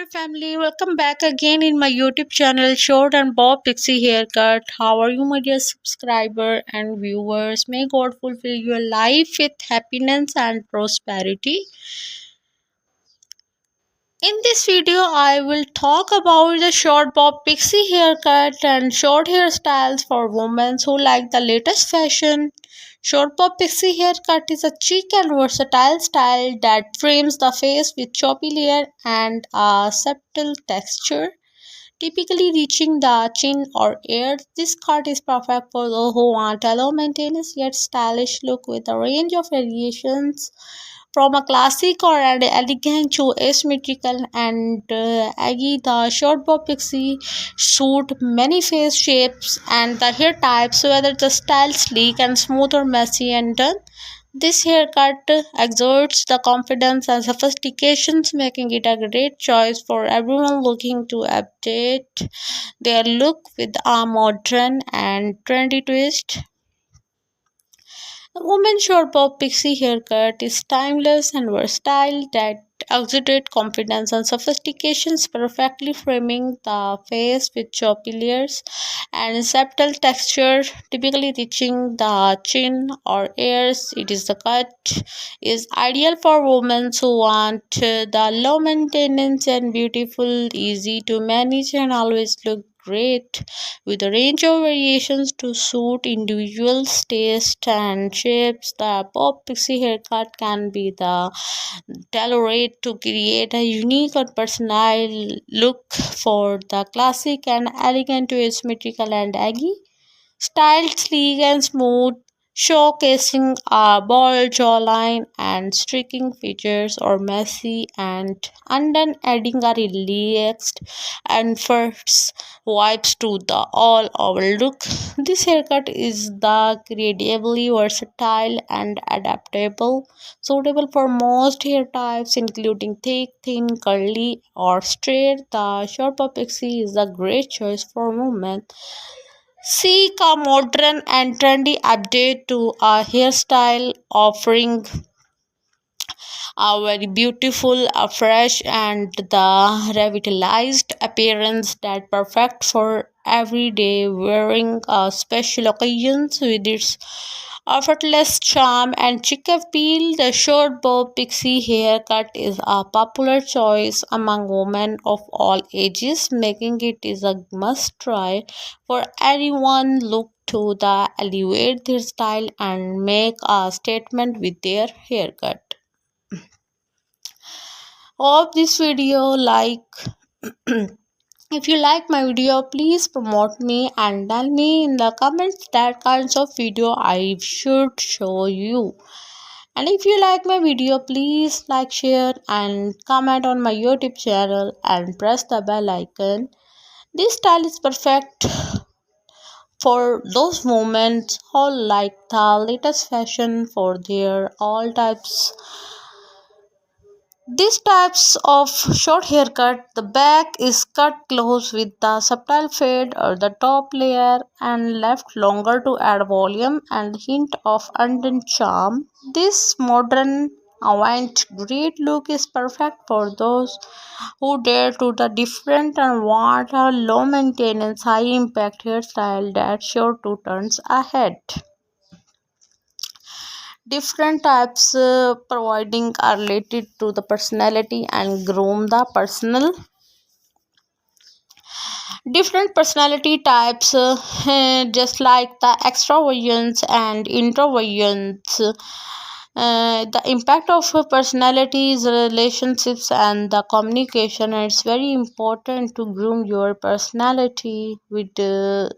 my family, welcome back again in my YouTube channel Short and Bob Pixie Haircut. How are you, my dear subscriber and viewers? May God fulfill your life with happiness and prosperity. In this video, I will talk about the short Bob Pixie haircut and short hairstyles for women who like the latest fashion. Short Bob Pixie haircut is a chic and versatile style that frames the face with choppy hair and a subtle texture, typically reaching the chin or ears. This cut is perfect for those who want a low maintenance yet stylish look with a range of variations from a classic or an elegant to asymmetrical and aggy. The short bob pixie suit many face shapes and the hair types, whether the style sleek and smooth or messy and done. This haircut exerts the confidence and sophistications, making it a great choice for everyone looking to update their look with a modern and trendy twist. The woman's short bob pixie haircut is timeless and versatile that exuded confidence and sophistications, perfectly framing the face with choppy layers and subtle texture, typically reaching the chin or ears. It is the cut is ideal for women who want the low maintenance and beautiful, easy to manage, and always look great, with a range of variations to suit individuals' taste and shapes. The pop pixie haircut can be the tailored to create a unique or personal look for the classic and elegant to asymmetrical and aggy. Styled sleek and smooth, showcasing a bold jawline and streaking features, or messy and undone, adding a relaxed and fresh vibes to the all-over look. This haircut is the incredibly versatile and adaptable, suitable for most hair types, including thick, thin, curly, or straight. The short pixie is a great choice for women seek a modern and trendy update to a hairstyle, offering a very beautiful, a fresh, and the revitalized appearance that perfect for everyday wearing, special occasions. With its effortless charm and chic appeal, the short bob pixie haircut is a popular choice among women of all ages, making it is a must try for anyone look to the elevate their style and make a statement with their haircut. Hope this video like if you like my video, please promote me and tell me in the comments that kinds of video I should show you. And if you like my video, please like, share and comment on my YouTube channel and press the bell icon. This style is perfect for those moments who like the latest fashion for their all types. These types of short haircut, the back is cut close with the subtle fade or the top layer and left longer to add volume and hint of undone charm. This modern avant-garde look is perfect for those who dare to the different and want a low maintenance, high impact hairstyle that's sure to turns ahead. Different types providing are related to the personality and groom the personal. Different personality types, just like the extroversions and introversions, the impact of personalities, relationships, and the communication. It's very important to groom your personality with your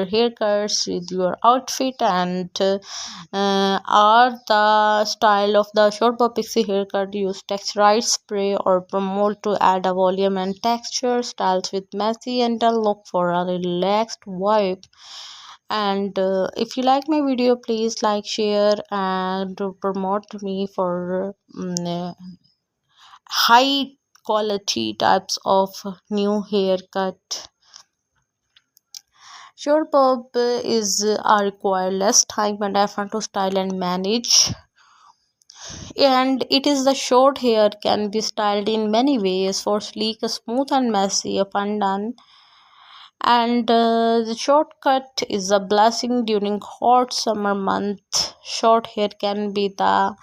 haircuts, with your outfit, and are the style of the short bob pixie haircut. Use texturized spray or promote to add a volume and texture. Styles with messy and a look for a relaxed vibe. And if you like my video, please like, share and promote me for high quality types of new haircut. Short bob is require less time and effort to style and manage. And it is the short hair can be styled in many ways, for sleek, smooth and messy, up and down. And the shortcut is a blessing during hot summer month. Short hair can be the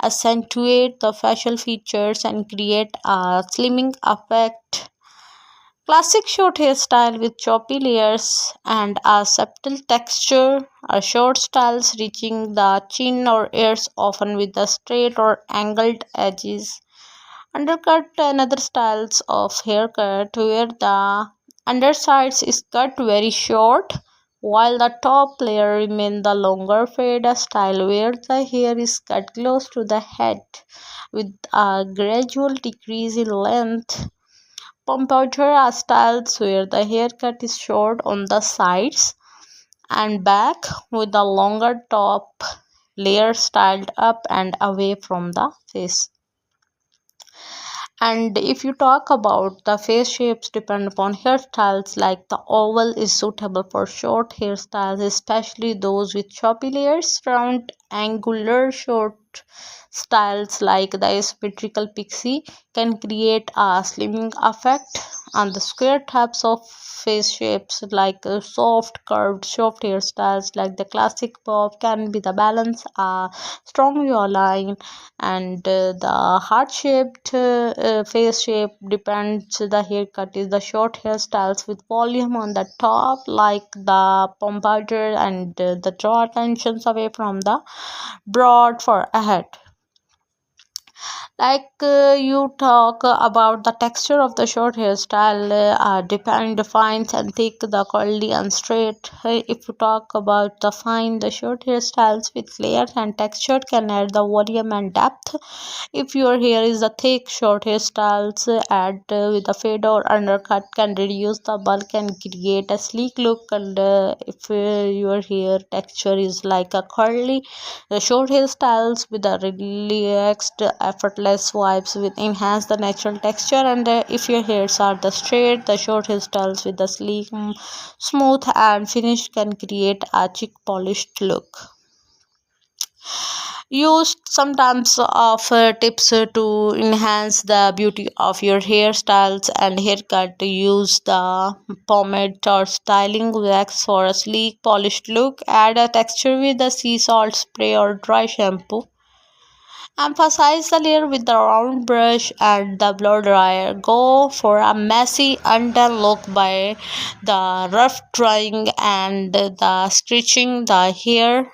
accentuate the facial features and create a slimming effect. Classic short hairstyle with choppy layers and a subtle texture. A short styles reaching the chin or ears, often with the straight or angled edges. Undercut and other styles of haircut where the undersides is cut very short while the top layer remain the longer fade style where the hair is cut close to the head with a gradual decrease in length. Pompadour styles where the haircut is short on the sides and back with the longer top layer styled up and away from the face. And if you talk about the face shapes depend upon hairstyles, like the oval is suitable for short hairstyles, especially those with choppy layers. Round angular short styles like the symmetrical pixie can create a slimming effect. On the square types of face shapes like soft curved soft hairstyles like the classic bob can be the balance a strong jawline. And the heart shaped face shape depends the haircut is the short hairstyles with volume on the top like the pompadour and the draw attentions away from the broad for ahead. You talk about the texture of the short hairstyle depend fines and thick the curly and straight. If you talk about the fine the short hairstyles with layers and texture can add the volume and depth. If your hair is a thick short hairstyles add with a fade or undercut can reduce the bulk and create a sleek look. And if your hair texture is like a curly the short hairstyles with a relaxed, effortless vibes will enhance the natural texture. And if your hairs are the straight, the short hairstyles with the sleek, smooth, and finish can create a chic, polished look. Use sometimes of tips to enhance the beauty of your hairstyles and haircut. Use the pomade or styling wax for a sleek polished look. Add a texture with the sea salt spray or dry shampoo. Emphasize the layer with the round brush and the blow dryer. Go for a messy undone look by the rough drying and the stretching the hair.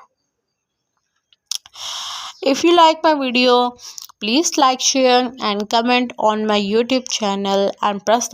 If you like my video, please like, share and comment on my YouTube channel and press the